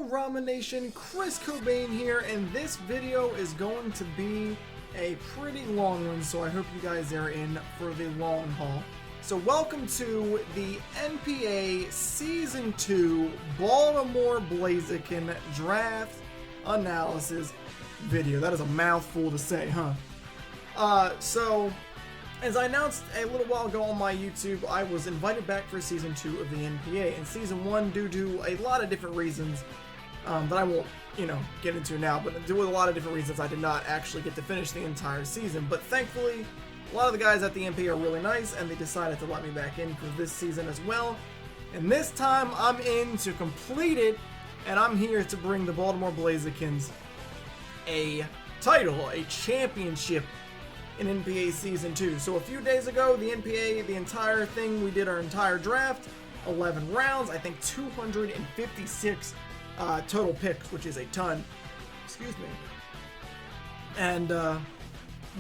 Ramen Nation, Chris Cobain here, and this video is going to be a pretty long one, so I hope you guys are in for the long haul. So welcome to the NPA Season 2 Baltimore Blaziken Draft Analysis video. That is a mouthful to say, huh? So, as I announced a little while ago on my YouTube, I was invited back for Season 2 of the NPA. In Season 1, due to a lot of different reasons that I won't, get into now, but due to a lot of different reasons, I did not actually get to finish the entire season. But thankfully, a lot of the guys at the NPA are really nice, and they decided to let me back in for this season as well. And this time, I'm in to complete it, and I'm here to bring the Baltimore Blazikens a title, a championship in NPA Season 2. So a few days ago, the NPA, the entire thing, we did our entire draft, 11 rounds, I think 256 total picks, which is a ton, excuse me, and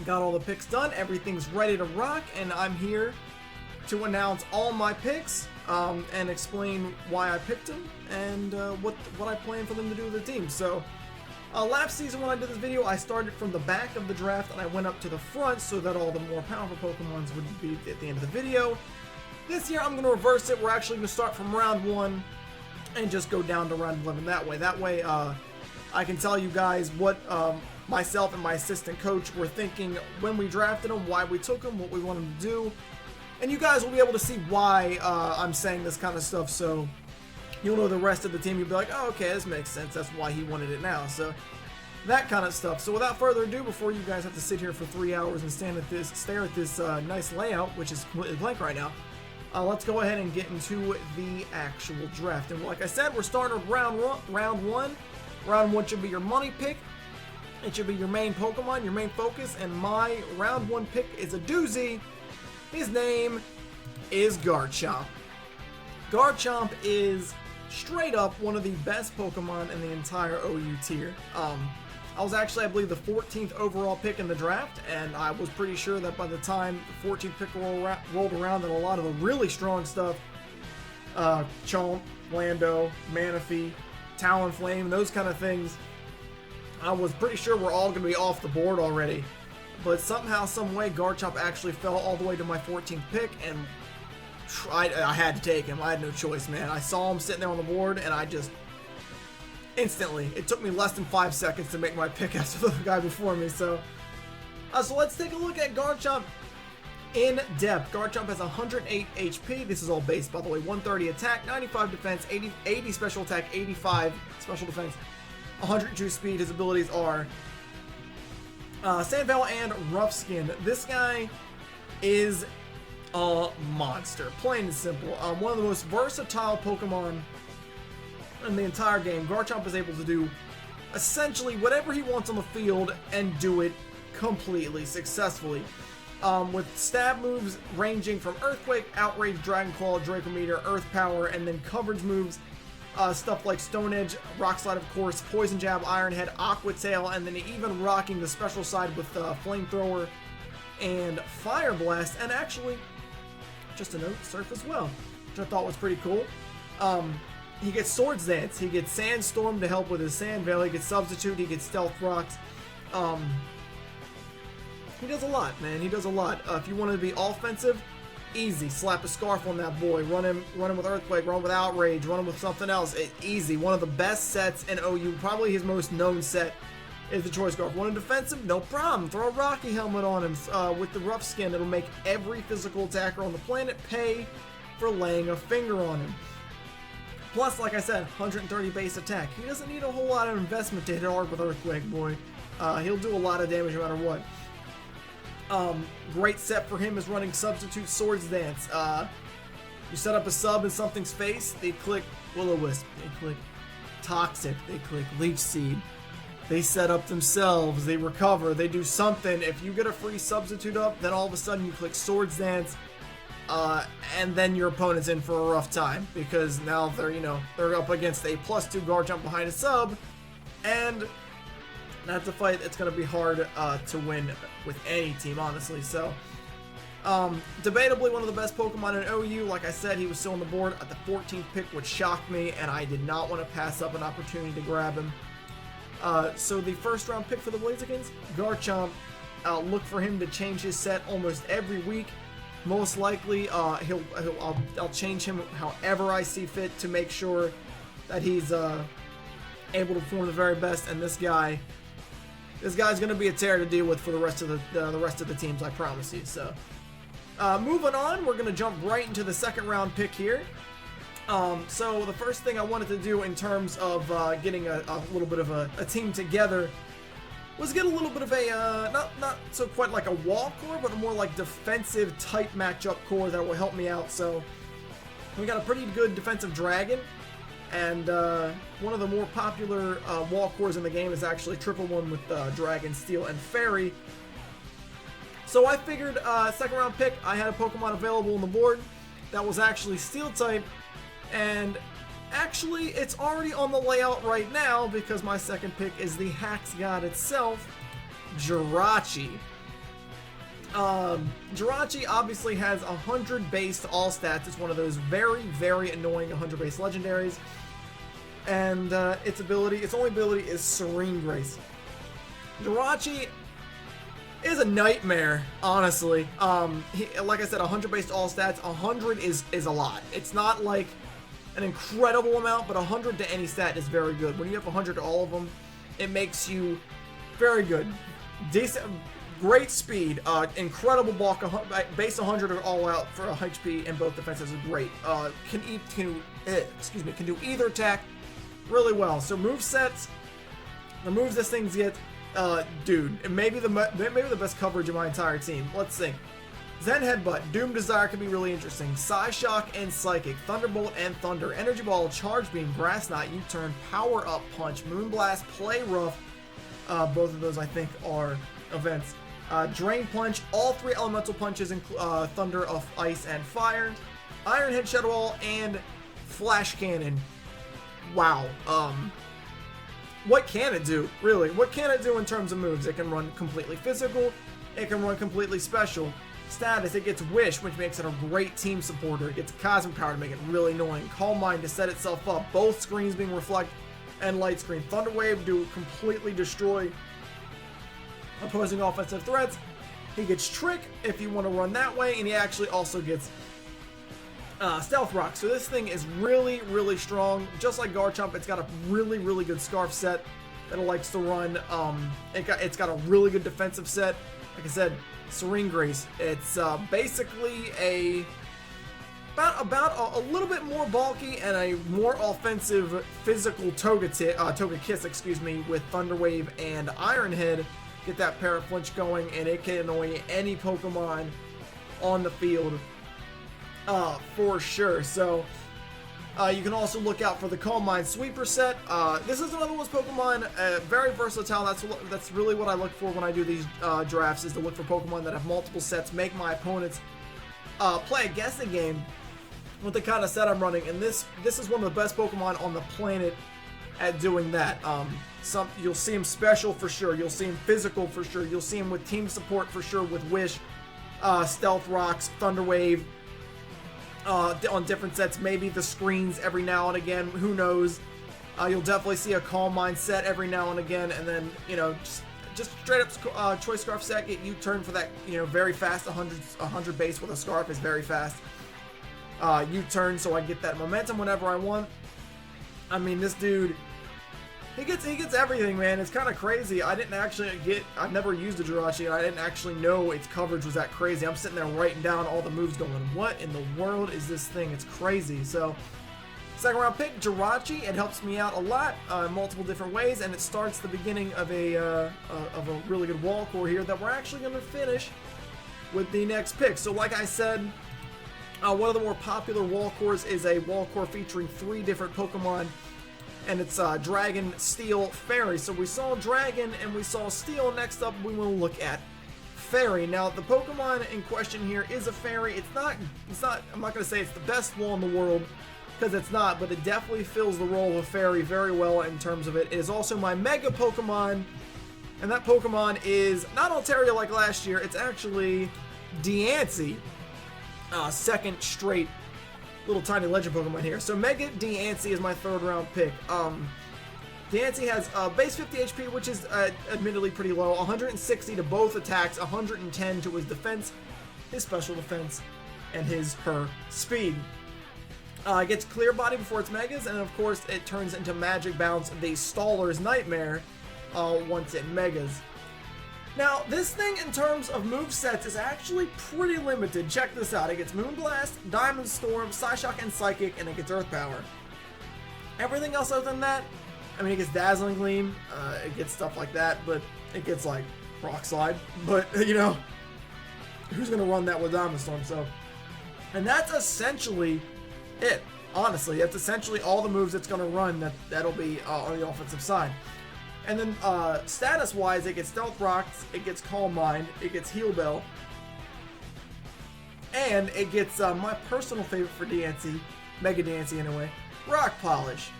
got all the picks done, everything's ready to rock, and I'm here to announce all my picks, and explain why I picked them, and what I plan for them to do with the team. So, last season when I did this video, I started from the back of the draft and I went up to the front so that all the more powerful Pokemons would be at the end of the video. This year I'm going to reverse it. We're actually going to start from round 1 and just go down to round 11 that way. That way I can tell you guys what myself and my assistant coach were thinking when we drafted them, why we took them, what we want them to do. And you guys will be able to see why I'm saying this kind of stuff, so you'll know the rest of the team. You'll be like, oh, okay, this makes sense. That's why he wanted it now. So that kind of stuff. So without further ado, before you guys have to sit here for 3 hours and stare at this nice layout, which is completely blank right now, let's go ahead and get into the actual draft. And like I said, we're starting with round one. Round 1 should be your money pick. It should be your main Pokemon, your main focus. And my round 1 pick is a doozy. His name is Garchomp. Garchomp is straight up one of the best Pokemon in the entire OU tier. I was actually, I believe, the 14th overall pick in the draft, and I was pretty sure that by the time the 14th pick rolled around, that a lot of the really strong stuff, Chomp, Lando, Manaphy, Talonflame, those kind of things, I was pretty sure were all going to be off the board already. But somehow, some way, Garchomp actually fell all the way to my 14th pick, and I had to take him. I had no choice, man. I saw him sitting there on the board, and I just instantly, it took me less than 5 seconds to make my pick after the guy before me. So let's take a look at Garchomp in depth. Garchomp has 108 HP. This is all base, by the way. 130 attack, 95 defense, 80 special attack, 85 special defense, 102 speed. His abilities are Sand Veil and Rough Skin. This guy is a monster, plain and simple. One of the most versatile Pokemon in the entire game. Garchomp is able to do essentially whatever he wants on the field and do it completely successfully. With stab moves ranging from Earthquake, Outrage, Dragon Claw, Draco Meteor, Earth Power, and then coverage moves, stuff like Stone Edge, Rock Slide, of course, Poison Jab, Iron Head, Aqua Tail, and then even rocking the special side with Flamethrower and Fire Blast, and actually, just a note, Surf as well, which I thought was pretty cool. He gets Swords Dance, he gets Sandstorm to help with his Sand Veil, he gets Substitute, he gets Stealth Rocks. He does a lot, man, he does a lot. If you want to be offensive, easy, slap a Scarf on that boy, run him with Earthquake, run with Outrage, run him with something else. Easy, one of the best sets in OU, probably his most known set is the Choice Scarf. Want him defensive? No problem. Throw a Rocky Helmet on him with the Rough Skin. It'll make every physical attacker on the planet pay for laying a finger on him. Plus, like I said, 130 base attack. He doesn't need a whole lot of investment to hit hard with Earthquake, boy. He'll do a lot of damage no matter what. Great set for him is running Substitute Swords Dance. You set up a sub in something's face, they click Will-O-Wisp, they click Toxic, they click Leech Seed. They set up themselves, they recover, they do something. If you get a free substitute up, then all of a sudden you click Swords Dance, and then your opponent's in for a rough time, because now they're up against a +2 Garchomp behind a sub, and that's a fight that's going to be hard to win with any team, honestly. So Debatably one of the best Pokemon in OU. Like I said, he was still on the board at the 14th pick, which shocked me, and I did not want to pass up an opportunity to grab him. So the first round pick for the Blazikens, Garchomp. Look for him to change his set almost every week. Most likely, I'll change him however I see fit to make sure that he's able to perform the very best. And this guy's going to be a terror to deal with for the rest of the teams, I promise you. So, moving on, we're going to jump right into the second round pick here. So the first thing I wanted to do in terms of getting a little bit of a team together was get a little bit of a, not so quite like a wall core, but a more like defensive type matchup core that will help me out. So we got a pretty good defensive dragon, and one of the more popular wall cores in the game is actually triple one with dragon, steel, and fairy. So I figured second round pick, I had a Pokemon available on the board that was actually steel type, and actually, it's already on the layout right now because my second pick is the Hax God itself, Jirachi. Jirachi obviously has 100 base to all stats. It's one of those very, very annoying 100 base legendaries. And its only ability is Serene Grace. Jirachi is a nightmare, honestly. Like I said, 100 base to all stats. 100 is a lot. It's not like an incredible amount, but 100 to any stat is very good. When you have 100 to all of them, it makes you very good. Decent, great speed, incredible bulk, base 100 or all out for a HP, and both defenses are great. Can do either attack really well. So move sets, the moves this thing gets, dude, maybe the best coverage of my entire team. Let's see. Zen Headbutt, Doom Desire can be really interesting. Psyshock and Psychic, Thunderbolt and Thunder, Energy Ball, Charge Beam, Grass Knot, U-Turn, Power Up Punch, Moonblast, Play Rough. Both of those I think are events. Drain Punch, all three elemental punches, Thunder of Ice and Fire. Iron Head, Shadow Ball, and Flash Cannon. Wow. What can it do, really? What can it do in terms of moves? It can run completely physical. It can run completely special. Status, it gets Wish, which makes it a great team supporter. It gets Cosmic Power to make it really annoying. Calm Mind to set itself up. Both screens being Reflect and Light Screen. Thunder Wave to completely destroy opposing offensive threats. He gets Trick if you want to run that way, and he actually also gets Stealth Rock. So this thing is really, really strong. Just like Garchomp, it's got a really, really good Scarf set that it likes to run. It's got a really good defensive set. Like I said, Serene Grace. It's basically about a little bit more bulky and a more offensive physical Togekiss, excuse me, with Thunder Wave and Iron Head. Get that Paraflinch going, and it can annoy any Pokemon on the field for sure. So you can also look out for the Calm Mind Sweeper set. This is another one of those Pokemon, very versatile. That's really what I look for when I do these drafts, is to look for Pokemon that have multiple sets, make my opponents play a guessing game with the kind of set I'm running. And this is one of the best Pokemon on the planet at doing that. You'll see him special for sure. You'll see him physical for sure. You'll see him with team support for sure, with Wish, Stealth Rocks, Thunder Wave. On different sets, maybe the screens every now and again, who knows. You'll definitely see a Calm Mind set every now and again, and then, you know, just straight up Choice Scarf set, get U-Turn for that, you know, very fast 100 base with a Scarf is very fast. U-Turn, so I get that momentum whenever I want. I mean, this dude, he gets everything, man. It's kind of crazy. I've never used a Jirachi, and I didn't actually know its coverage was that crazy. I'm sitting there writing down all the moves going, what in the world is this thing? It's crazy. So, second round pick, Jirachi. It helps me out a lot in multiple different ways, and it starts the beginning of a really good wall core here that we're actually going to finish with the next pick. So, like I said, one of the more popular wall cores is a wall core featuring 3 different Pokemon, and it's Dragon, Steel, Fairy. So we saw Dragon and we saw Steel. Next up, we will look at Fairy. Now, the Pokemon in question here is a Fairy. It's not, I'm not going to say it's the best wall in the world, because it's not, but it definitely fills the role of a Fairy very well in terms of it. It is also my Mega Pokemon, and that Pokemon is not Altaria like last year. It's actually Diancie, second straight little tiny legend Pokemon here. So Mega Diancie is my third round pick. Diancie has base 50 HP, which is admittedly pretty low, 160 to both attacks, 110 to his defense, his special defense, and her speed. It gets Clear Body before its Megas, and of course it turns into Magic Bounce, the Staller's Nightmare, once it Megas. Now, this thing in terms of movesets is actually pretty limited. Check this out. It gets Moonblast, Diamond Storm, Psyshock, and Psychic, and it gets Earth Power. Everything else other than that, I mean, it gets Dazzling Gleam, it gets stuff like that, but it gets, like, Rock Slide. But, you know, who's going to run that with Diamond Storm? So, and that's essentially it. Honestly, that's essentially all the moves it's going to run that'll be on the offensive side. And then status-wise, it gets Stealth Rocks, it gets Calm Mind, it gets Heal Bell, and it gets my personal favorite for Diancie, Mega Diancie anyway, Rock Polish.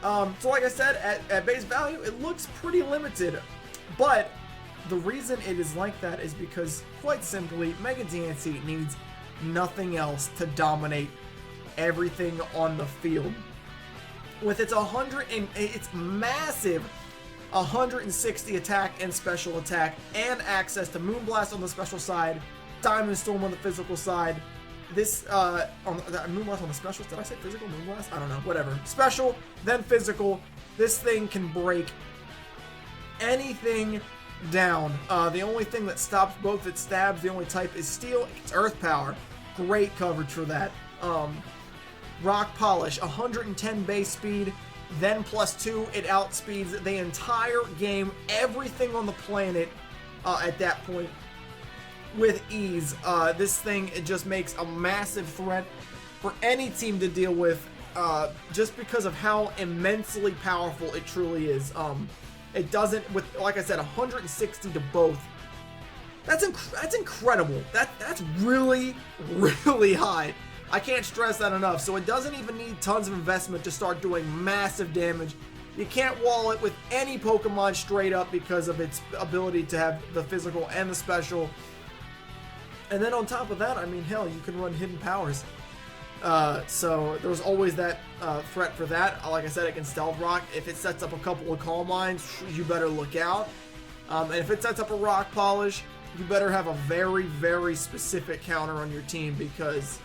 So like I said, at base value, it looks pretty limited, but the reason it is like that is because, quite simply, Mega Diancie needs nothing else to dominate everything on the field. With its its massive 160 attack and special attack, and access to Moonblast on the special side, Diamond Storm on the physical side. This Moonblast on the special. Did I say physical? Moonblast? I don't know. Whatever. Special, then physical. This thing can break anything down. The only thing that stops both its stabs, the only type is Steel. It's Earth Power. Great coverage for that. Rock Polish, 110 base speed. Then +2, it outspeeds the entire game, everything on the planet at that point with ease. This thing, it just makes a massive threat for any team to deal with, just because of how immensely powerful it truly is. It doesn't, with, like I said, 160 to both. That's incredible. That's really, really high. I can't stress that enough. So it doesn't even need tons of investment to start doing massive damage. You can't wall it with any Pokemon straight up because of its ability to have the physical and the special. And then on top of that, I mean, hell, you can run Hidden Powers. So there's always that threat for that. Like I said, it can Stealth Rock. If it sets up a couple of Calm Minds, you better look out. And if it sets up a Rock Polish, you better have a very, very specific counter on your team, because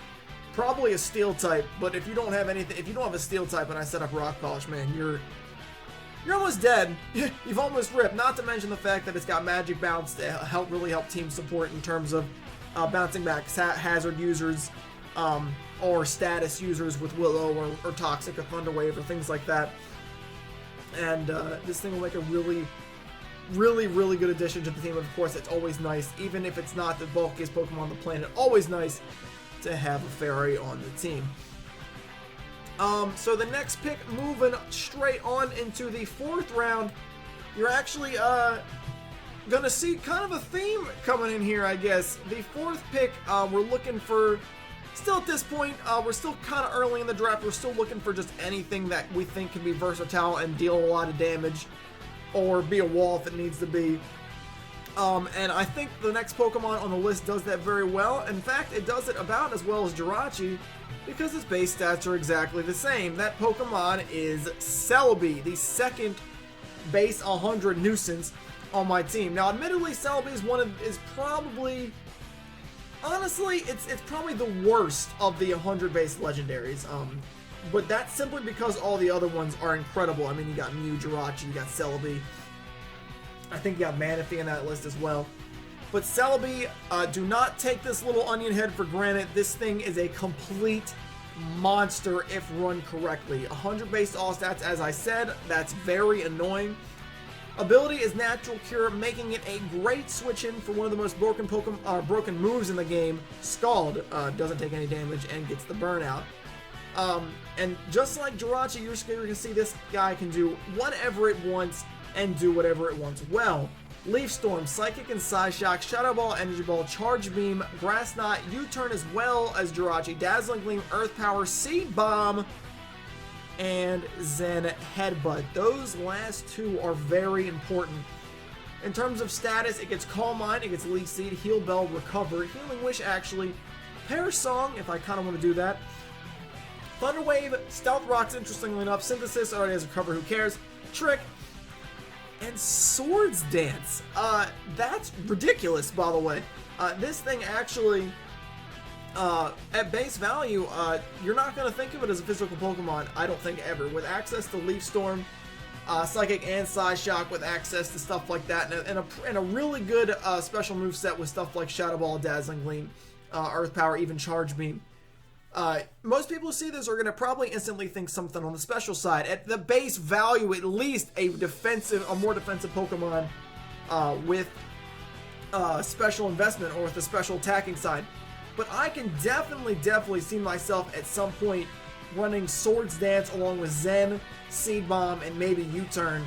probably a Steel type, but if you don't have anything, if you don't have a Steel type and I set up Rock Polish, man, you're almost dead. You've almost ripped. Not to mention the fact that it's got Magic Bounce to really help team support in terms of bouncing back hazard users, or status users with Willow or Toxic or Thunder Wave or things like that. And this thing will make a really, really, really good addition to the team. Of course, it's always nice, even if it's not the bulkiest Pokemon on the planet, always nice to have a fairy on the team. So the next pick, moving straight on into the 4th round, you're actually gonna see kind of a theme coming in here, I guess. The 4th pick, we're looking for, still at this point, we're still kind of early in the draft, we're still looking for just anything that we think can be versatile and deal a lot of damage, or be a wall if it needs to be. And I think the next Pokemon on the list does that very well. In fact, it does it about as well as Jirachi, because its base stats are exactly the same. That Pokemon is Celebi, the second base 100 nuisance on my team. Now, admittedly, Celebi is probably, honestly, it's probably the worst of the 100 base legendaries. But that's simply because all the other ones are incredible. I mean, you got Mew, Jirachi, you got Celebi. I think you got Manaphy in that list as well. But Celebi, do not take this little onion head for granted. This thing is a complete monster if run correctly. 100 base all stats, as I said, that's very annoying. Ability is Natural Cure, making it a great switch in for one of the most broken broken moves in the game. Scald doesn't take any damage and gets the burnout. And just like Jirachi, you're going to see this guy can do whatever it wants and do whatever it wants well. Leaf Storm, Psychic and Psyshock, Shadow Ball, Energy Ball, Charge Beam, Grass Knot, U-Turn as well as Jirachi, Dazzling Gleam, Earth Power, Seed Bomb, and Zen Headbutt. Those last two are very important In terms of status, it gets Calm Mind, it gets Leech Seed, Heal Bell, Recover, Healing Wish actually, Perish Song if I kind of want to do that. Thunder Wave, Stealth Rocks, interestingly enough, Synthesis already has Recover, who cares, Trick, and Swords Dance. That's ridiculous, by the way. This thing actually, at base value, you're not going to think of it as a physical Pokemon, I don't think ever. With access to Leaf Storm, Psychic and Psyshock, with access to stuff like that, and a really good special moveset with stuff like Shadow Ball, Dazzling Gleam, Earth Power, even Charge Beam. Most people who see this are going to probably instantly think something on the special side. At the base value, at least a more defensive Pokemon with special investment or with a special attacking side. But I can definitely see myself at some point running Swords Dance along with Zen, Seed Bomb, and maybe U-Turn,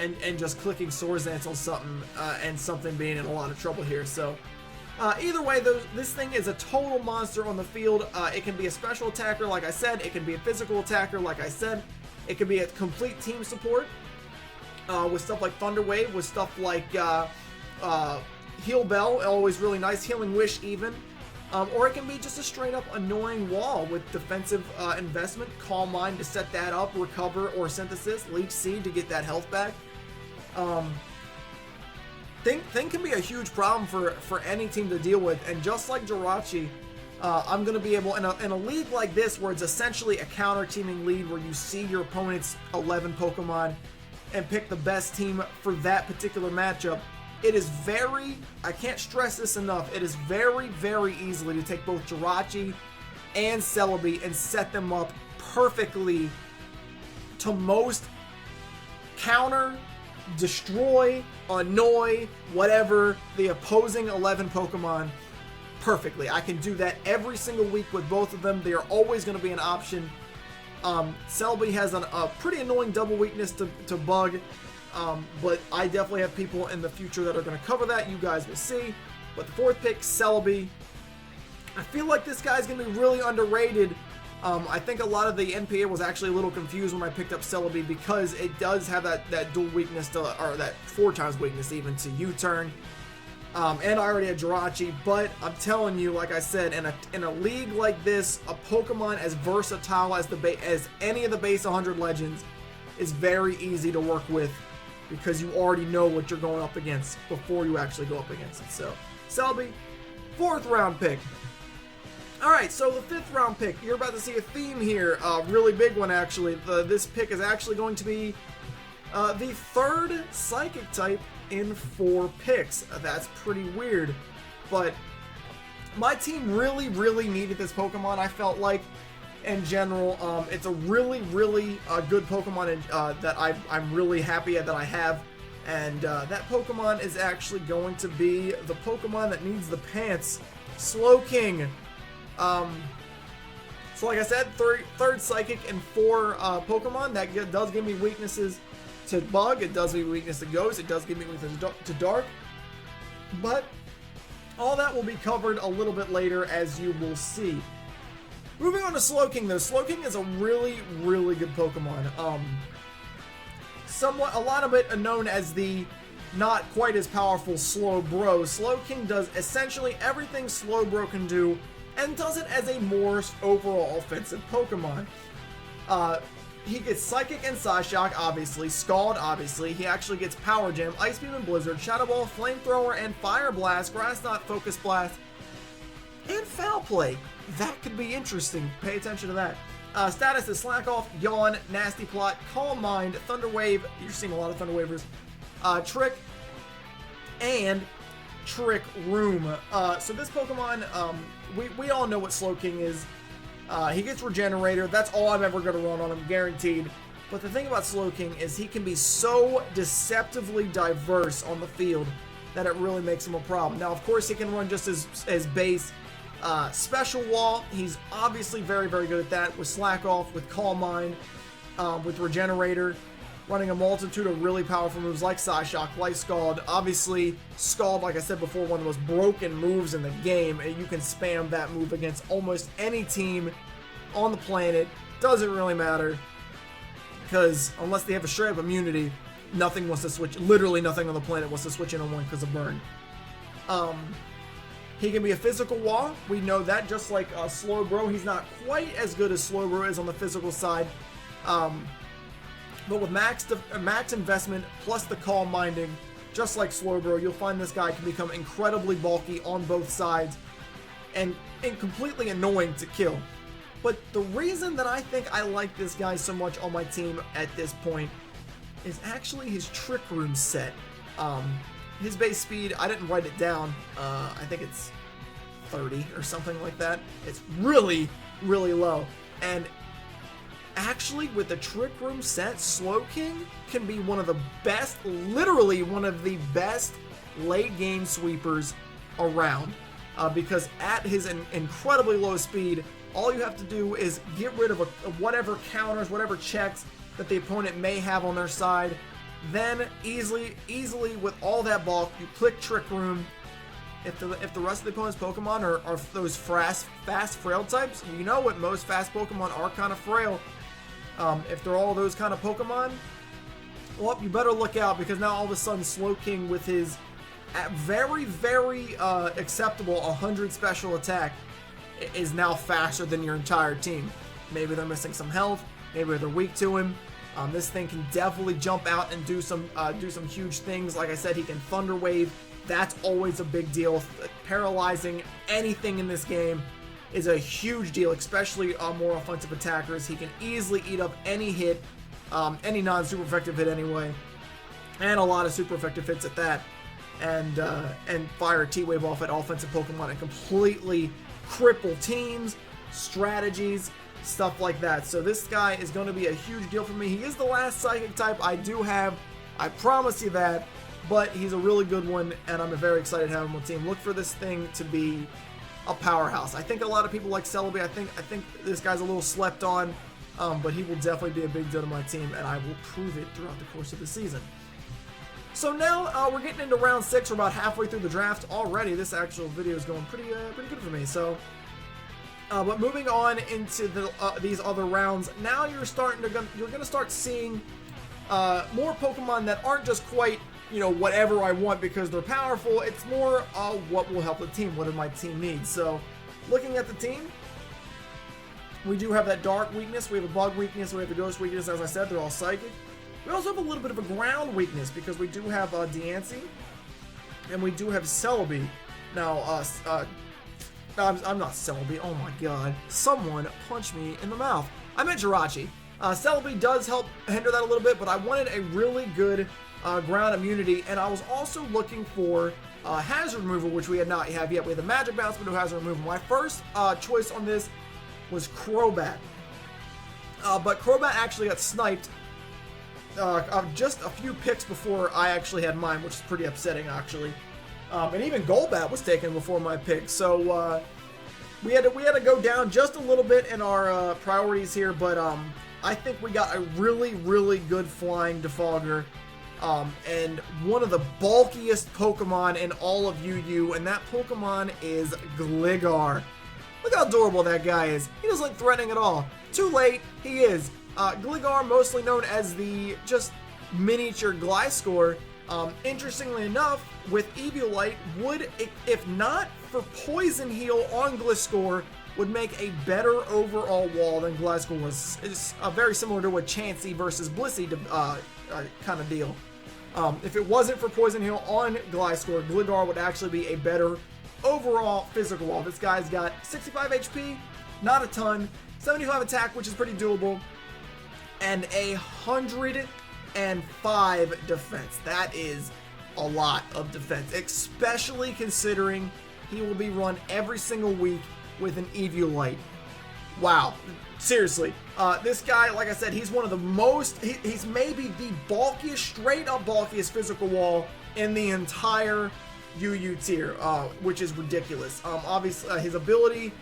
and just clicking Swords Dance on something, and something being in a lot of trouble here. So either way, this thing is a total monster on the field. It can be a special attacker, like I said. It can be a physical attacker, like I said. It can be a complete team support with stuff like Thunder Wave, with stuff like Heal Bell, always really nice. Healing Wish even. Or it can be just a straight up annoying wall with defensive investment, Calm Mind to set that up, Recover or Synthesis, Leech Seed to get that health back. Thing can be a huge problem for any team to deal with, and just like Jirachi, I'm going to be able, in a league like this where it's essentially a counter-teaming league where you see your opponent's 11 Pokemon and pick the best team for that particular matchup, it is I can't stress this enough, it is very easily to take both Jirachi and Celebi and set them up perfectly to most counter, destroy, annoy, whatever, the opposing 11 Pokemon perfectly. I can do that every single week with both of them. They are always going to be an option. Celebi has a pretty annoying double weakness to Bug, but I definitely have people in the future that are going to cover that. You guys will see. But the fourth pick, Celebi. I feel like this guy's going to be really underrated. I think a lot of the NPA was actually a little confused when I picked up Celebi because it does have that dual weakness or that 4 times weakness even to U-Turn. And I already had Jirachi, but I'm telling you, like I said, in a league like this, a Pokemon as versatile as any of the base 100 legends is very easy to work with because you already know what you're going up against before you actually go up against it. So, Celebi, 4th round pick. Alright, so the 5th round pick, you're about to see a theme here, a really big one actually. This pick is actually going to be the 3rd Psychic type in 4 picks. That's pretty weird, but my team really needed this Pokemon, I felt like, in general. It's a really good Pokemon that I'm really happy that I have, and that Pokemon is actually going to be the Pokemon that needs the pants, Slowking. So like I said, 3rd Psychic and 4 Pokemon. That does give me weaknesses to Bug, it does give me weakness to Ghost, it does give me weakness to Dark, but all that will be covered a little bit later, as you will see. Moving on to Slowking though, Slowking is a really good Pokemon. A lot of it known as the not quite as powerful Slowbro. Slowking does essentially everything Slowbro can do, and does it as a more overall offensive Pokemon. He gets Psychic and Psyshock, obviously, Scald, obviously. He actually gets Power Gem, Ice Beam and Blizzard, Shadow Ball, Flamethrower, and Fire Blast, Grass Knot, Focus Blast, and Foul Play. That could be interesting. Pay attention to that. Status is Slack Off, Yawn, Nasty Plot, Calm Mind, Thunder Wave. You're seeing a lot of Thunder Wavers. Trick, and Trick Room. So this Pokemon, we all know what Slowking is. He gets Regenerator. That's all I'm ever going to run on him, guaranteed. But the thing about Slowking is he can be so deceptively diverse on the field that it really makes him a problem. Now, of course, he can run just as base Special Wall. He's obviously very good at that with Slack Off, with Calm Mind, with Regenerator, running a multitude of really powerful moves like Psyshock, like Scald. Obviously, Scald, like I said before, one of the most broken moves in the game, and you can spam that move against almost any team on the planet. Doesn't really matter, because unless they have a straight-up immunity, nothing wants to switch. Literally nothing on the planet wants to switch in on one because of burn. He can be a physical wall. We know that, just like Slowbro. He's not quite as good as Slowbro is on the physical side. But with max investment plus the calm minding, just like Slowbro, you'll find this guy can become incredibly bulky on both sides and completely annoying to kill. But the reason that I think I like this guy so much on my team at this point is actually his Trick Room set. His base speed, I didn't write it down. I think it's 30 or something like that. It's really, really low. And actually, with the Trick Room set, Slowking can be one of the best, literally one of the best late game sweepers around. Because at his incredibly low speed, all you have to do is get rid of whatever counters, whatever checks that the opponent may have on their side. Then easily with all that bulk, you click Trick Room. If the rest of the opponent's Pokemon are those fast frail types, you know what, most fast Pokemon are kind of frail. If they're all those kind of Pokemon, well, you better look out, because now all of a sudden Slowking with his very, very acceptable 100 special attack is now faster than your entire team. Maybe they're missing some health, maybe they're weak to him. This thing can definitely jump out and do some huge things. Like I said, he can Thunder Wave. That's always a big deal. Paralyzing anything in this game is a huge deal, especially more offensive attackers. He can easily eat up any hit, any non-super effective hit anyway, and a lot of super effective hits at that. And fire a T-Wave off at offensive Pokemon and completely cripple teams, strategies, stuff like that. So this guy is going to be a huge deal for me. He is the last Psychic type I do have, I promise you that, but he's a really good one, and I'm very excited to have him on the team. Look for this thing to be a powerhouse. I think a lot of people like Celebi. I think this guy's a little slept on, but he will definitely be a big deal to my team, and I will prove it throughout the course of the season. So now we're getting into round 6. We're about halfway through the draft already. This actual video is going pretty good for me. So, but moving on into these other rounds, now you're gonna start seeing more Pokemon that aren't just quite, you know, whatever I want because they're powerful. It's more what will help the team. What do my team need? So, looking at the team, we do have that Dark weakness. We have a Bug weakness. We have a Ghost weakness. As I said, they're all Psychic. We also have a little bit of a Ground weakness because we do have M-Diancie and we do have Celebi. Now, I'm not Celebi. Oh my god. Someone punched me in the mouth. I meant Jirachi. Celebi does help hinder that a little bit, but I wanted a really good ground immunity, and I was also looking for hazard removal, which we had not have yet. We have the Magic Bounce, but no hazard removal. My first choice on this was Crobat. But Crobat actually got sniped just a few picks before I actually had mine, which is pretty upsetting, actually. And even Golbat was taken before my pick, so we had to go down just a little bit in our priorities here, but I think we got a really, really good flying Defogger, and one of the bulkiest Pokemon in all of UU, and that Pokemon is Gligar. Look how adorable that guy is. He doesn't look threatening at all. Too late, he is. Gligar, mostly known as the just miniature Gliscor. Interestingly enough, with Eviolite, would, if not for Poison Heal on Gliscor, would make a better overall wall than Gliscor was. It's very similar to a Chansey versus Blissey kind of deal. If it wasn't for Poison Heal on Gliscor, Gligar would actually be a better overall physical wall. This guy's got 65 HP, not a ton, 75 attack, which is pretty doable, and 105 defense. That is a lot of defense, especially considering he will be run every single week with an Eviolite. Wow. Seriously. This guy, like I said, he's one of the most, he's maybe the bulkiest, straight up bulkiest physical wall in the entire UU tier, which is ridiculous. Obviously, his ability,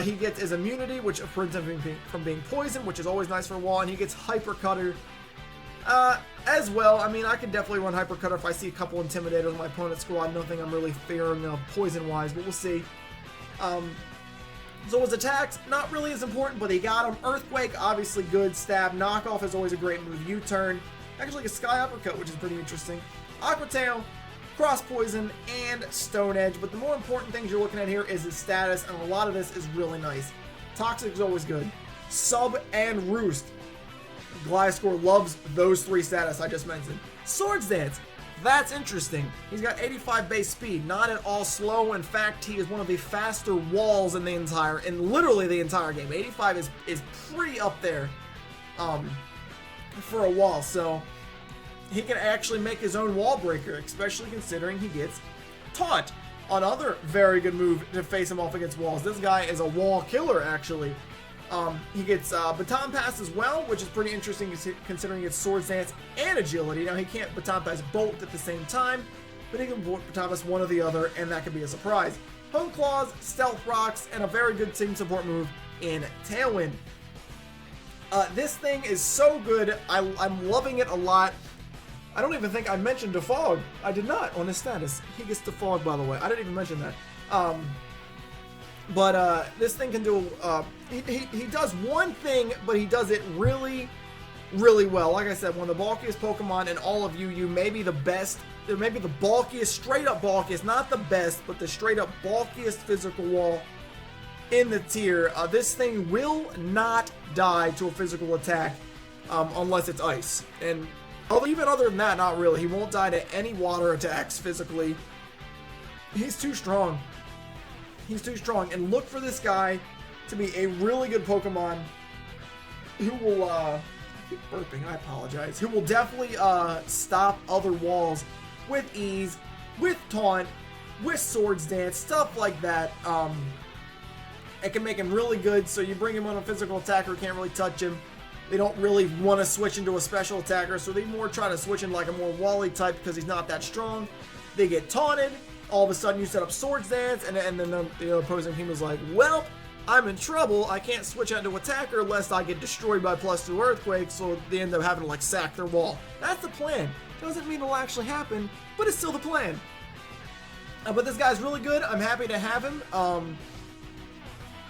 he gets his immunity, which prevents him from being poisoned, which is always nice for a wall, and he gets Hyper Cutter as well. I mean, I can definitely run Hyper Cutter if I see a couple Intimidators in my opponent's squad. Nothing I'm really fearing poison-wise, but we'll see. So his attacks, not really as important, but he got him. Earthquake, obviously good. Stab, Knockoff is always a great move. U-Turn, Actually, a Sky Uppercut, which is pretty interesting. Aqua Tail, Cross Poison, and Stone Edge. But the more important things you're looking at here is his status, and a lot of this is really nice. Toxic is always good. Sub and Roost. Gliscor loves those 3 status I just mentioned. Swords Dance. That's interesting. He's got 85 base speed, not at all slow. In fact, he is one of the faster walls in literally the entire game. 85 is pretty up there for a wall, so he can actually make his own wall breaker, especially considering he gets Taunt. Another very good move to face him off against walls. This guy is a wall killer, actually. He gets Baton Pass as well, which is pretty interesting considering he gets Swords Dance and Agility. Now, he can't Baton Pass both at the same time, but he can Baton Pass one or the other, and that could be a surprise. Hone Claws, Stealth Rocks, and a very good team support move in Tailwind. This thing is so good. I'm loving it a lot. I don't even think I mentioned Defog. I did not on his status. He gets Defog, by the way. I didn't even mention that. But this thing can do, he does one thing, but he does it really, really well. Like I said, one of the bulkiest Pokemon in all of UU, maybe the best, maybe the bulkiest, straight up bulkiest, not the best, but the straight up bulkiest physical wall in the tier. This thing will not die to a physical attack unless it's ice. And even other than that, not really. He won't die to any water attacks physically. He's too strong. He's too strong, and look for this guy to be a really good Pokemon who will, I keep burping, I apologize, who will definitely stop other walls with ease, with Taunt, with Swords Dance, stuff like that. It can make him really good, so you bring him on a physical attacker, can't really touch him. They don't really want to switch into a special attacker, so they more try to switch in like a more Wally type because he's not that strong. They get taunted. All of a sudden you set up Swords Dance, and then the opposing team was like, well, I'm in trouble. I can't switch out to attacker lest I get destroyed by +2 Earthquake, so they end up having to like sack their wall. That's the plan. Doesn't mean it'll actually happen, but it's still the plan. But this guy's really good. I'm happy to have him.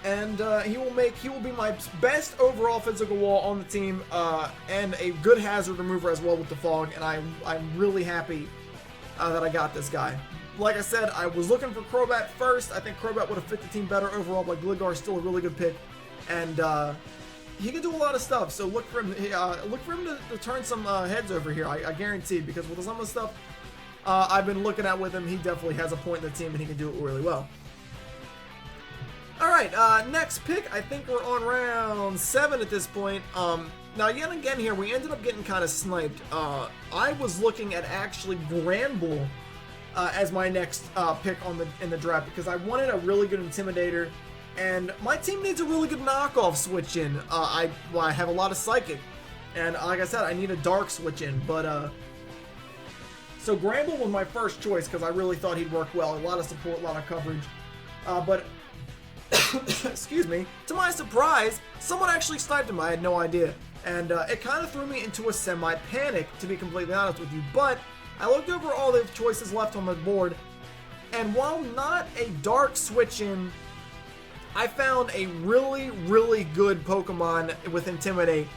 He will be my best overall physical wall on the team, and a good hazard remover as well with the Fog, and I'm really happy that I got this guy. Like I said, I was looking for Crobat first. I think Crobat would have fit the team better overall, but Gligar is still a really good pick, and he can do a lot of stuff. So look for him. To turn some heads over here. I guarantee, because with some of the stuff I've been looking at with him, he definitely has a point in the team, and he can do it really well. All right, next pick. I think we're on round 7 at this point. Now, yet again here, we ended up getting kind of sniped. I was looking at actually Granbull as my next pick in the draft because I wanted a really good Intimidator, and my team needs a really good knockoff switch in. I have a lot of Psychic, and like I said, I need a Dark switch in. But so Granbull was my first choice because I really thought he'd work well. A lot of support, a lot of coverage. But excuse me, to my surprise, someone actually sniped him. I had no idea, and it kind of threw me into a semi-panic, to be completely honest with you. But I looked over all the choices left on the board, and while not a Dark switch-in, I found a really, really good Pokemon with Intimidate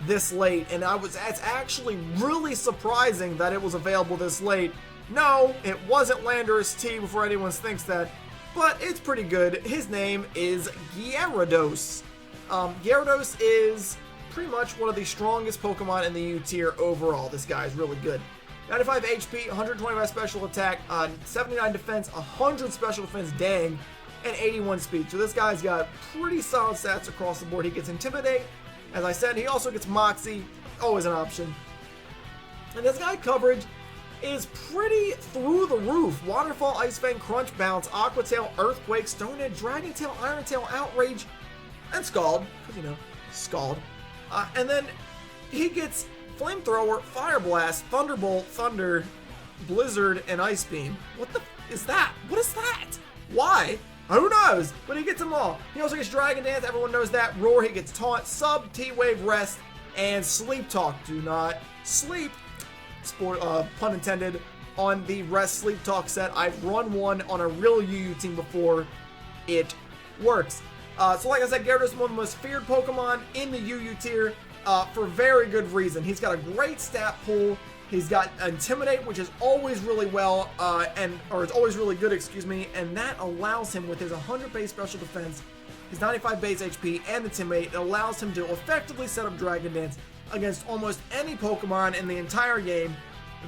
this late, and it's actually really surprising that it was available this late. No, it wasn't Landorus T, before anyone thinks that, but it's pretty good. His name is Gyarados. Gyarados is pretty much one of the strongest Pokemon in the U tier overall. This guy is really good. 95 HP, 125 special attack, 79 defense, 100 special defense, dang, and 81 speed. So this guy's got pretty solid stats across the board. He gets Intimidate. As I said, he also gets Moxie, always an option. And this guy coverage is pretty through the roof. Waterfall, Ice Fang, Crunch, Bounce, Aqua Tail, Earthquake, Stone Edge, Dragon Tail, Iron Tail, Outrage, and Scald, because you know, Scald. And then he gets Flamethrower, Fire Blast, Thunderbolt, Thunder, Blizzard, and Ice Beam. What the is that? What is that? Why? Who knows? But he gets them all. He also gets Dragon Dance, everyone knows that. Roar, he gets Taunt, Sub, T-Wave, Rest, and Sleep Talk. Do not sleep, pun intended, on the Rest Sleep Talk set. I've run one on a real UU team before. It works. So like I said, Gyarados is one of the most feared Pokemon in the UU tier. for very good reason. He's got a great stat pool. He's got Intimidate, which is always really it's always really good, excuse me, and that allows him, with his 100 base special defense, his 95 base HP, and Intimidate, it allows him to effectively set up Dragon Dance against almost any Pokemon in the entire game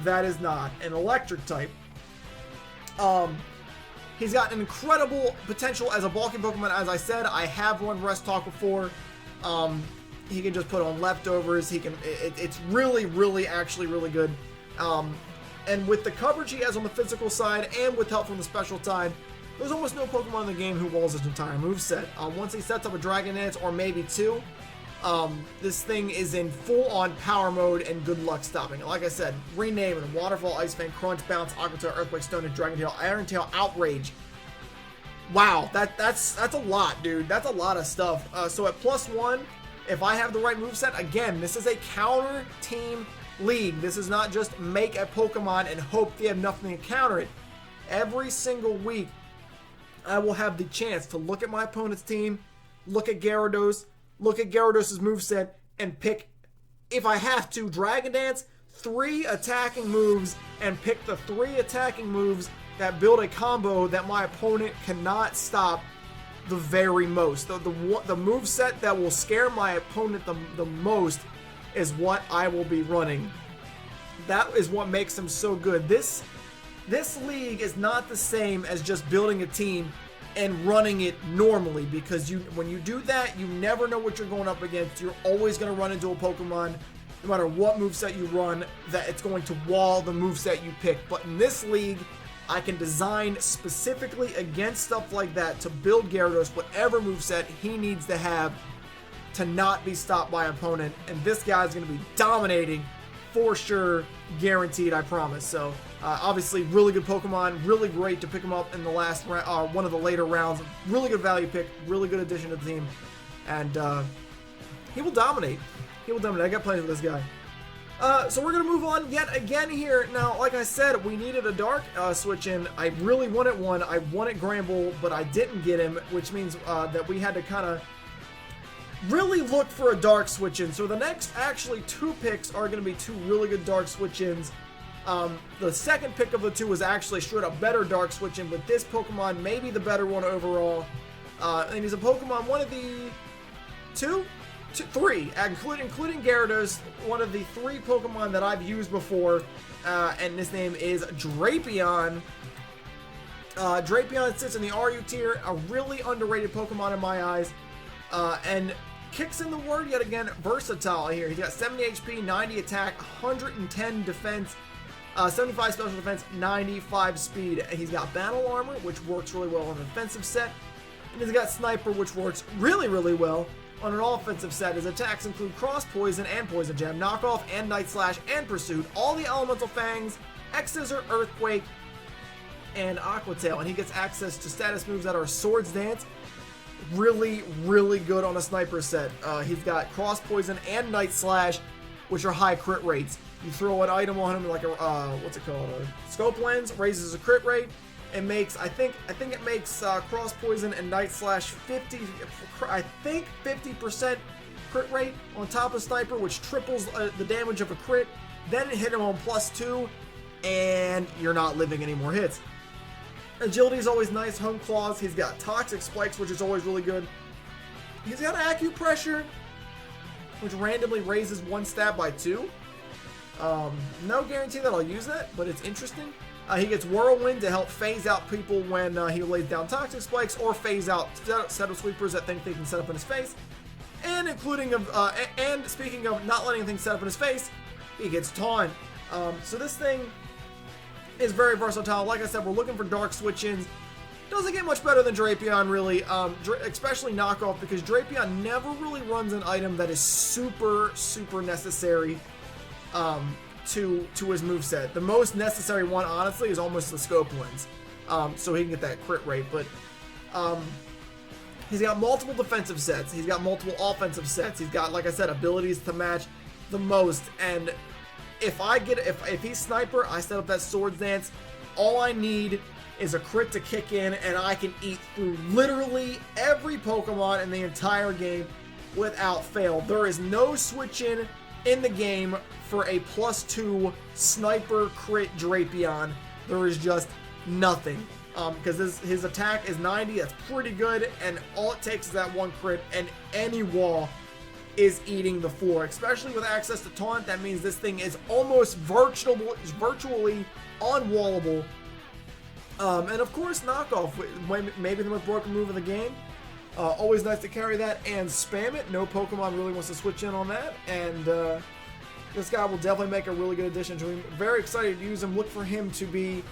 that is not an electric type. He's got an incredible potential as a bulky Pokemon. As I said, I have run Rest Talk before. He can just put on leftovers. It's really actually really good. And with the coverage he has on the physical side and with help from the special side, there's almost no Pokemon in the game who walls his entire moveset. Once he sets up a Dragon Dance, or maybe two, this thing is in full-on power mode and good luck stopping it. Like I said, rename it: Waterfall, Ice Fang, Crunch, Bounce, Aqua Tail, Earthquake, Stone, and Dragon Tail, Iron Tail, Outrage. Wow, that's a lot, dude. That's a lot of stuff. So at +1, if I have the right moveset, again, this is a counter team league. This is not just make a Pokemon and hope they have nothing to counter it. Every single week, I will have the chance to look at my opponent's team, look at Gyarados, look at Gyarados' moveset, and pick, if I have to, Dragon Dance, 3 attacking moves, and pick the 3 attacking moves that build a combo that my opponent cannot stop the very most. The moveset that will scare my opponent the most is what I will be running. That is what makes him so good. This league is not the same as just building a team and running it normally, because when you do that, you never know what you're going up against. You're always going to run into a Pokemon, no matter what moveset you run, that it's going to wall the moveset you pick. But in this league, I can design specifically against stuff like that to build Gyarados whatever moveset he needs to have to not be stopped by an opponent. And this guy's going to be dominating for sure, guaranteed, I promise. So, obviously, really good Pokemon, really great to pick him up in the last round, one of the later rounds. Really good value pick, really good addition to the team. And he will dominate. He will dominate. I got plans with this guy. So we're going to move on yet again here. Now, like I said, we needed a Dark switch in. I really wanted one. I wanted Gramble, but I didn't get him, which means that we had to kind of really look for a Dark switch in. So the next actually 2 picks are going to be 2 really good Dark switch ins. The second pick of the 2 was actually straight up better Dark switch in, but this Pokemon may be the better one overall. And he's a Pokemon, one of the 3, including Gyarados, one of the 3 Pokemon that I've used before, and his name is Drapion. Drapion sits in the RU tier, a really underrated Pokemon in my eyes, and kicks in the word yet again, versatile here. He's got 70 HP, 90 attack, 110 defense, 75 special defense, 95 speed. He's got battle armor, which works really well on the defensive set, and he's got sniper, which works really well on an offensive set. His attacks include Cross Poison and Poison Jab, Knockoff and Night Slash and Pursuit, all the Elemental Fangs, X-Scissor, Earthquake, and Aqua Tail. And he gets access to status moves that are Swords Dance, really good on a sniper set. He's got Cross Poison and Night Slash, which are high crit rates. You throw an item on him like a, what's it called? A Scope Lens, raises a crit rate. It makes, I think it makes Cross Poison and Night Slash 50% crit rate on top of Sniper, which triples the damage of a crit. Then it hit him on +2, and you're not living any more hits. Agility is always nice. Home Claws. He's got Toxic Spikes, which is always really good. He's got Acupressure, which randomly raises 1 stat by 2. No guarantee that I'll use that, but it's interesting. He gets Whirlwind to help phase out people when he lays down Toxic Spikes, or phase out set of sweepers that think they can set up in his face. And and speaking of not letting things set up in his face, he gets Taunt. So this thing is very versatile. Like I said, we're looking for Dark switch-ins. Doesn't get much better than Drapion, really, especially Knockoff, because Drapion never really runs an item that is super necessary to his moveset. The most necessary one, honestly, is almost the Scope Lens, so he can get that crit rate. But he's got multiple defensive sets. He's got multiple offensive sets. He's got, like I said, abilities to match the most. And if he's Sniper, I set up that Swords Dance. All I need is a crit to kick in, and I can eat through literally every Pokemon in the entire game without fail. There is no switch in the game for a +2 sniper crit Drapion. There is just nothing. Because his attack is 90, that's pretty good, and all it takes is that one crit, and any wall is eating the floor. Especially with access to taunt, that means this thing is almost virtually unwallable. And of course, knockoff, maybe the most broken move of the game. Always nice to carry that and spam it. No Pokemon really wants to switch in on that, and this guy will definitely make a really good addition to him. Very excited to use him. Look for him to be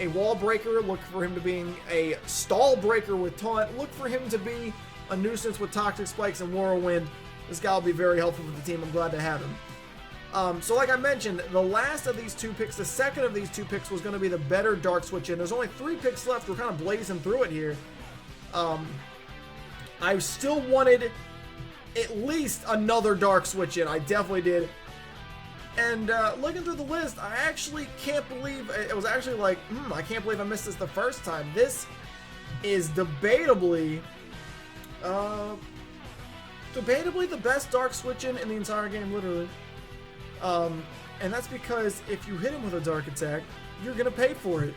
a wall breaker. Look for him to be a stall breaker with taunt. Look for him to be a nuisance with toxic spikes and whirlwind. This guy will be very helpful for the team. I'm glad to have him. So like I mentioned, the last of these two picks, the second of these two picks was going to be the better dark switch in. There's only 3 picks left. We're kind of blazing through it here. I still wanted at least another dark switch in. I definitely did. And looking through the list, I actually can't believe, it was actually like, I can't believe I missed this the first time. This is debatably the best dark switch in the entire game, literally. And that's because if you hit him with a dark attack, you're going to pay for it.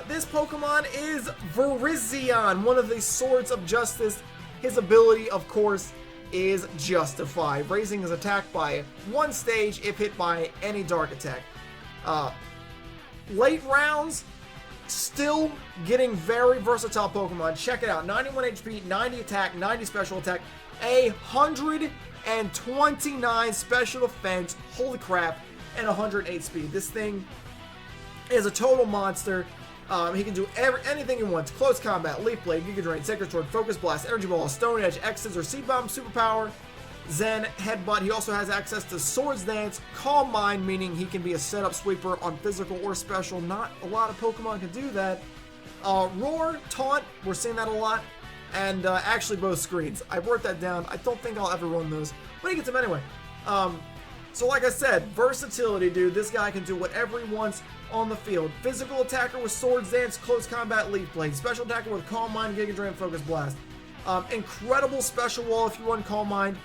This Pokemon is Virizion, one of the Swords of Justice. His ability, of course, is Justify, raising his attack by 1 stage if hit by any dark attack. Late rounds, still getting very versatile Pokemon. Check it out, 91 HP, 90 attack, 90 special attack, 129 special defense, holy crap, and 108 speed. This thing is a total monster. He can do anything he wants. Close Combat, Leaf Blade, Giga Drain, Sacred Sword, Focus Blast, Energy Ball, Stone Edge, X-Scissor, Seed Bomb, Superpower, Zen, Headbutt. He also has access to Swords Dance, Calm Mind, meaning he can be a setup sweeper on physical or special. Not a lot of Pokemon can do that. Roar, Taunt, we're seeing that a lot. And actually both screens. I wrote that down. I don't think I'll ever run those, but he gets them anyway. So like I said, versatility, dude. This guy can do whatever he wants on the field. Physical attacker with Swords Dance, Close Combat, Leaf Blade. Special attacker with Calm Mind, Giga Drain, Focus Blast. Incredible special wall if you run Calm Mind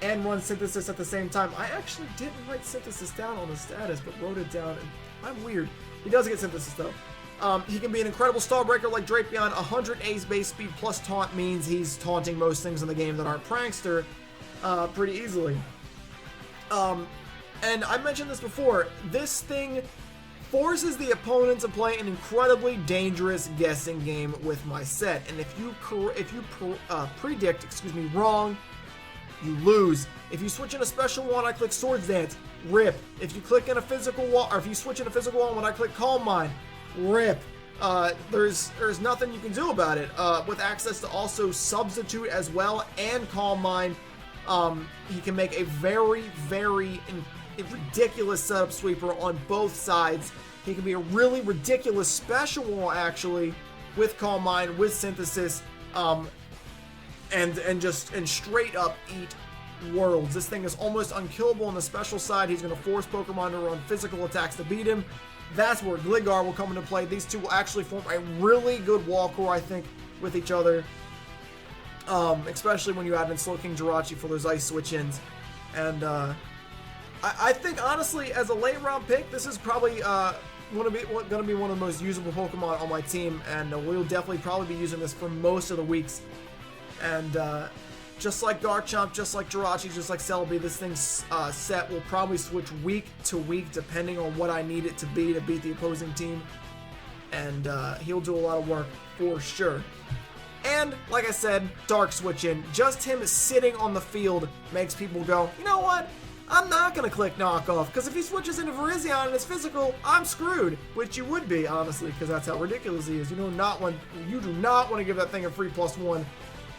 and run Synthesis at the same time. I actually didn't write Synthesis down on the status, but wrote it down, and I'm weird. He does get Synthesis though. He can be an incredible stall breaker like Drapion. 100 Ace base speed plus taunt means he's taunting most things in the game that aren't Prankster pretty easily. And I mentioned this before, this thing forces the opponent to play an incredibly dangerous guessing game with my set. And if you predict wrong, you lose. If you switch in a special wall and I click Swords Dance, rip. If you click in a physical wall, or if you switch in a physical wall when I click Calm Mind, rip. There's nothing you can do about it. With access to also Substitute as well and Calm Mind, he can make a very, very ridiculous setup sweeper on both sides. He can be a really ridiculous special wall actually with Calm Mind, with Synthesis, and straight up eat worlds. This thing is almost unkillable on the special side. He's going to force Pokemon to run physical attacks to beat him. That's where Gligar will come into play. These two will actually form a really good wall core, I think, with each other. Especially when you add in Slowking, Jirachi for those ice switch-ins. And I think, honestly, as a late-round pick, this is probably going to be one of the most usable Pokemon on my team. And we'll definitely probably be using this for most of the weeks. And just like Garchomp, just like Jirachi, just like Celebi, this thing's set will probably switch week to week depending on what I need it to be to beat the opposing team. And he'll do a lot of work for sure. And, like I said, Dark Switch in. Just him sitting on the field makes people go, you know what? I'm not going to click Knockoff, because if he switches into Virizion and it's physical, I'm screwed. Which you would be, honestly, because that's how ridiculous he is. You do not want to give that thing a free +1.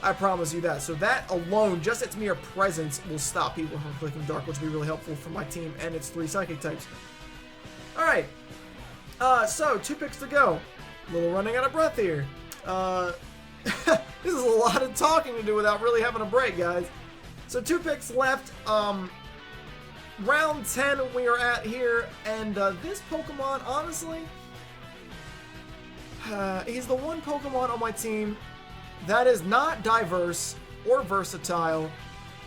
I promise you that. So that alone, just its mere presence, will stop people from clicking Dark, which will be really helpful for my team and its 3 Psychic types. Alright. So, 2 picks to go. A little running out of breath here. This is a lot of talking to do without really having a break, guys. So 2 picks left. Round 10 we are at here, and this Pokemon, honestly, he's the one Pokemon on my team that is not diverse or versatile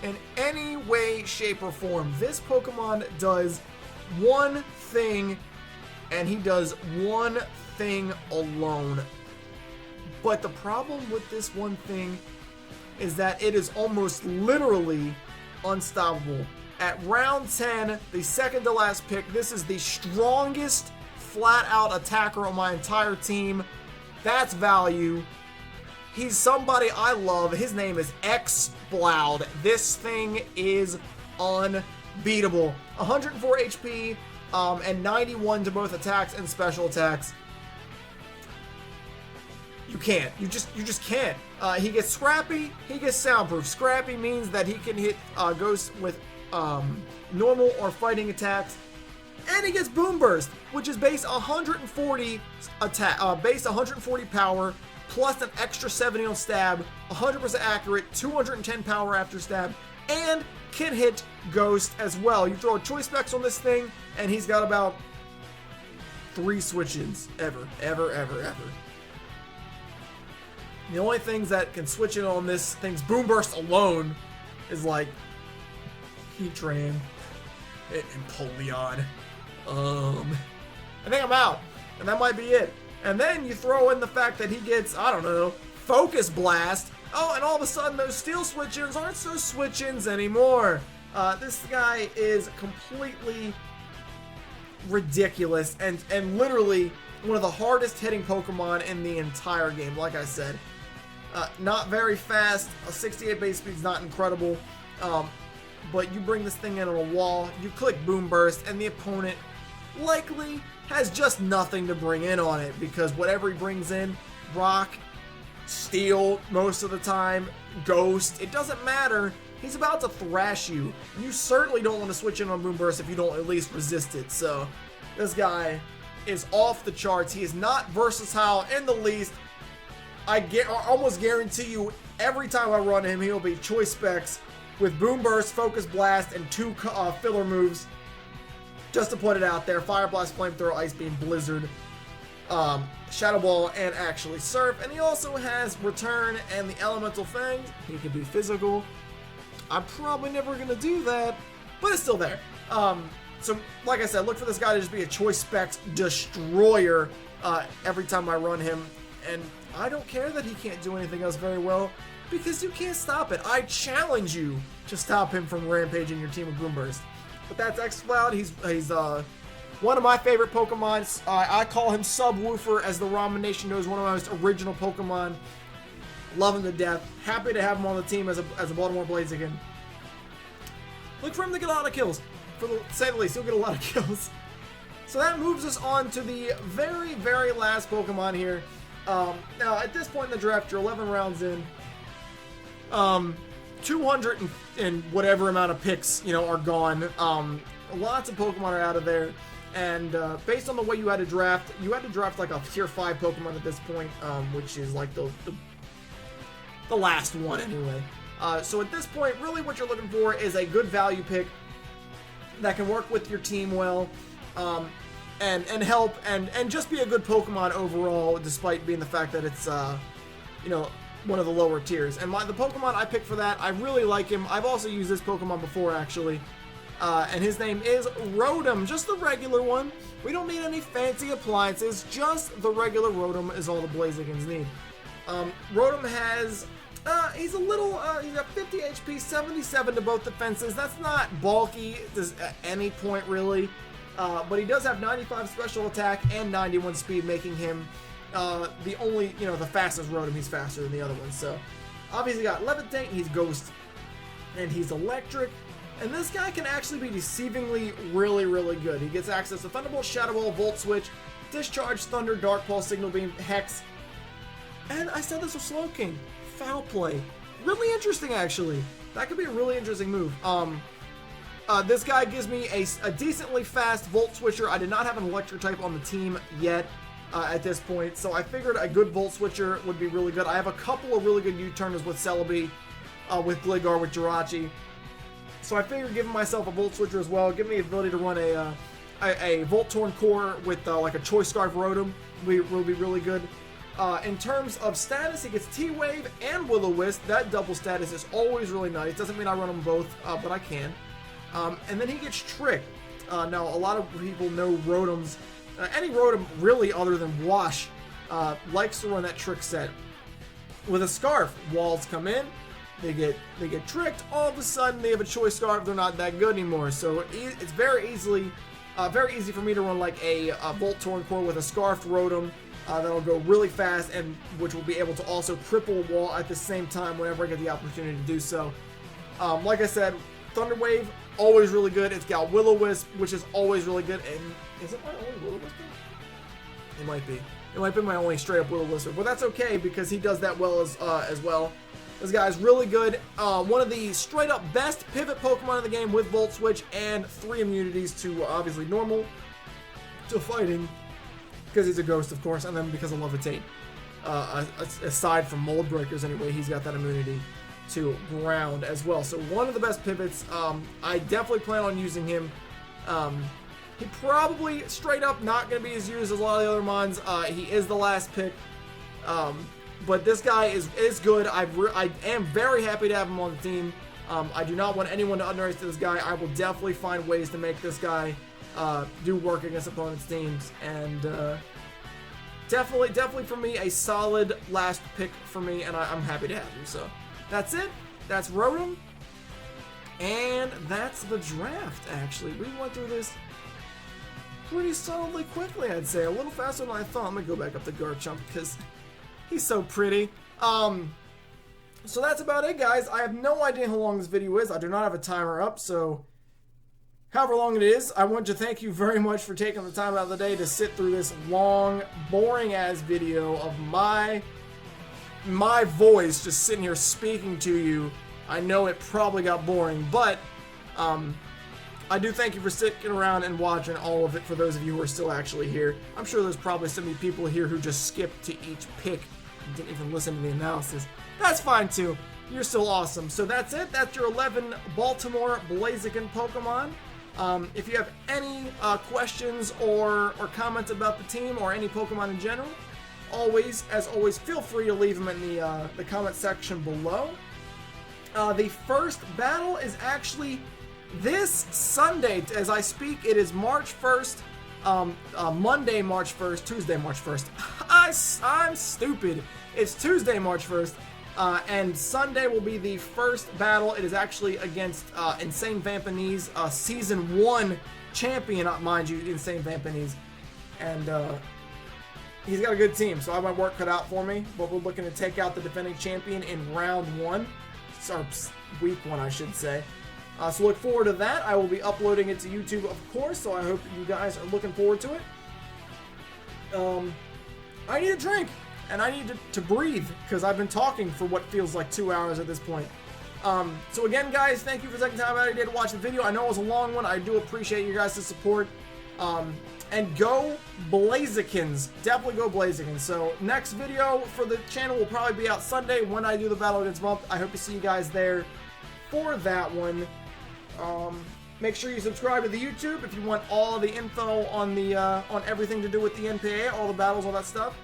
in any way, shape, or form. This Pokemon does one thing, and he does one thing alone. But the problem with this one thing is that it is almost literally unstoppable. At round 10, the second to last pick, this is the strongest flat-out attacker on my entire team. That's value. He's somebody I love. His name is Exploud. This thing is unbeatable. 104 HP and 91 to both attacks and special attacks. You can't. You just can't. He gets Scrappy. He gets Soundproof. Scrappy means that he can hit Ghost with normal or fighting attacks, and he gets Boom Burst, which is base 140 attack, base 140 power, plus an extra 70 on stab, 100% accurate, 210 power after stab, and can hit Ghost as well. You throw a Choice Specs on this thing, and he's got about 3 switch-ins ever. The only things that can switch in on this thing's Boom Burst alone is like Heatran and Empoleon. I think I'm out, and that might be it. And then you throw in the fact that he gets, I don't know, Focus Blast. Oh, and all of a sudden those Steel switch-ins aren't so switch-ins anymore. This guy is completely ridiculous and literally one of the hardest hitting Pokemon in the entire game, like I said. Not very fast, a 68 base speed's not incredible, but you bring this thing in on a wall, you click Boom Burst, and the opponent likely has just nothing to bring in on it, because whatever he brings in, Rock, Steel most of the time, Ghost, it doesn't matter. He's about to thrash you. You certainly don't want to switch in on Boom Burst if you don't at least resist it. So this guy is off the charts. He is not versatile in the least. I almost guarantee you every time I run him, he'll be Choice Specs with Boom Burst, Focus Blast, and 2 filler moves. Just to put it out there, Fire Blast, Flamethrower, Ice Beam, Blizzard, Shadow Ball, and actually Surf. And he also has Return and the Elemental Fangs. He can be physical. I'm probably never going to do that, but it's still there. So, like I said, look for this guy to just be a Choice Specs destroyer every time I run him. And I don't care that he can't do anything else very well, because you can't stop it. I challenge you to stop him from rampaging your team with Boom Burst. But that's Exploud. He's one of my favorite Pokemon. I call him Subwoofer, as the Ramen Nation knows, one of my most original Pokemon. Love him to death. Happy to have him on the team as a Baltimore Blaziken. Look for him to get a lot of kills. For the say the least, he'll get a lot of kills. So that moves us on to the very, very last Pokemon here. Now, at this point in the draft, you're 11 rounds in. 200 and whatever amount of picks, are gone. Lots of Pokemon are out of there. And based on the way you had to draft like a tier 5 Pokemon at this point, which is like the last one anyway. So at this point, really what you're looking for is a good value pick that can work with your team well, and help and just be a good Pokemon overall, despite being the fact that it's one of the lower tiers. And the Pokemon I picked for that, I really like him. I've also used this Pokemon before, actually. And his name is Rotom, just the regular one. We don't need any fancy appliances, just the regular Rotom is all the Blazikens need. Rotom has, he's got 50 HP, 77 to both defenses. That's not bulky at any point, really. But he does have 95 special attack and 91 speed, making him the only, the fastest Rotom. He's faster than the other ones. So, obviously got Levitate, he's Ghost, and he's Electric. And this guy can actually be deceivingly really, really good. He gets access to Thunderbolt, Shadow Ball, Volt Switch, Discharge, Thunder, Dark Pulse, Signal Beam, Hex. And I said this with Slowking. Foul Play. Really interesting, actually. That could be a really interesting move. This guy gives me a decently fast Volt Switcher. I did not have an Electric type on the team yet at this point, so I figured a good Volt Switcher would be really good. I have a couple of really good U-turners with Celebi, with Gligar, with Jirachi. So I figured giving myself a Volt Switcher as well, give me the ability to run a Voltorn Core with like a Choice Scarf Rotom will be really good. In terms of status, he gets T-Wave and Will-O-Wisp. That double status is always really nice. Doesn't mean I run them both, but I can. And then he gets Trick. Now, a lot of people know Rotoms. Any Rotom, really, other than Wash, likes to run that Trick set. With a Scarf, walls come in, they get tricked. All of a sudden, they have a Choice Scarf. They're not that good anymore. So it's very easy for me to run like a Voltorb core with a Scarfed Rotom that'll go really fast, and which will be able to also cripple a wall at the same time whenever I get the opportunity to do so. Like I said, Thunder Wave, always really good. It's got Will-O-Wisp, which is always really good. And is it my only Will-O-Wisp? It might be. It might be my only straight up Will-O-Wisp, but that's okay because he does that well as well. This guy's really good. One of the straight up best pivot Pokemon in the game with Volt Switch and 3 immunities to obviously normal, to fighting, because he's a ghost, of course, and then because of Levitate. Aside from Mold Breakers, anyway, he's got that immunity to ground as well. So one of the best pivots. I definitely plan on using him. He probably straight up not going to be as used as a lot of the other mons. He is the last pick. But this guy is good. I am very happy to have him on the team. I do not want anyone to underestimate this guy. I will definitely find ways to make this guy do work against opponents' teams. And definitely for me, a solid last pick for me. And I'm happy to have him. So that's it. That's Rotom. And that's the draft, actually. We went through this pretty solidly quickly, I'd say. A little faster than I thought. I'm going to go back up to Garchomp because he's so pretty. So that's about it, guys. I have no idea how long this video is. I do not have a timer up, so however long it is, I want to thank you very much for taking the time out of the day to sit through this long, boring-ass video of my voice just sitting here speaking to you. I know it probably got boring, but I do thank you for sticking around and watching all of it for those of you who are still actually here. I'm sure there's probably so many people here who just skipped to each pick and didn't even listen to the analysis. That's fine too. You're still awesome. So that's it. That's your 11 Baltimore Blaziken Pokemon. If you have any questions or comments about the team or any Pokemon in general, as always, feel free to leave them in the comment section below. The first battle is actually this Sunday, as I speak. It is March 1st, Monday, March 1st, Tuesday, March 1st. I'm stupid. It's Tuesday, March 1st, and Sunday will be the first battle. It is actually against Insane Vampinese, Season 1 champion, mind you, Insane Vampinese. And he's got a good team, so I have my work cut out for me, but we're looking to take out the defending champion in round 1, or week 1, I should say. So look forward to that. I will be uploading it to YouTube, of course, so I hope you guys are looking forward to it. I need a drink, and I need to breathe, because I've been talking for what feels like 2 hours at this point. So again, guys, thank you for taking time out of your day to watch the video. I know it was a long one. I do appreciate you guys' support. And go Blazikens. Definitely go Blazikens. So next video for the channel will probably be out Sunday when I do the battle against Bump. I hope to see you guys there for that one. Make sure you subscribe to the YouTube if you want all of the info on the on everything to do with the NPA, all the battles, all that stuff.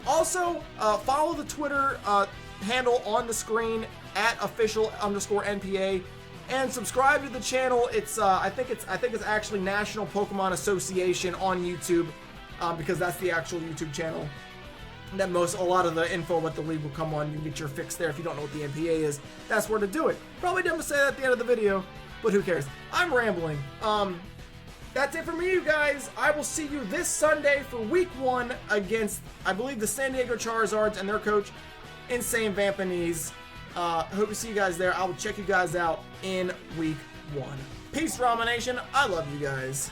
Also, follow the Twitter handle on the screen at @official_NPA, and subscribe to the channel. It's I think it's actually National Pokemon Association on YouTube, because that's the actual YouTube channel that a lot of the info about the league will come on. You can get your fix there if you don't know what the NPA is. That's where to do it. Probably dumb to say that at the end of the video, but who cares? I'm rambling. That's it for me, you guys. I will see you this Sunday for week 1 against, I believe, the San Diego Charizards and their coach, Insane Vampinese. Hope to see you guys there. I will check you guys out in week 1. Peace, Ramen Nation. I love you guys.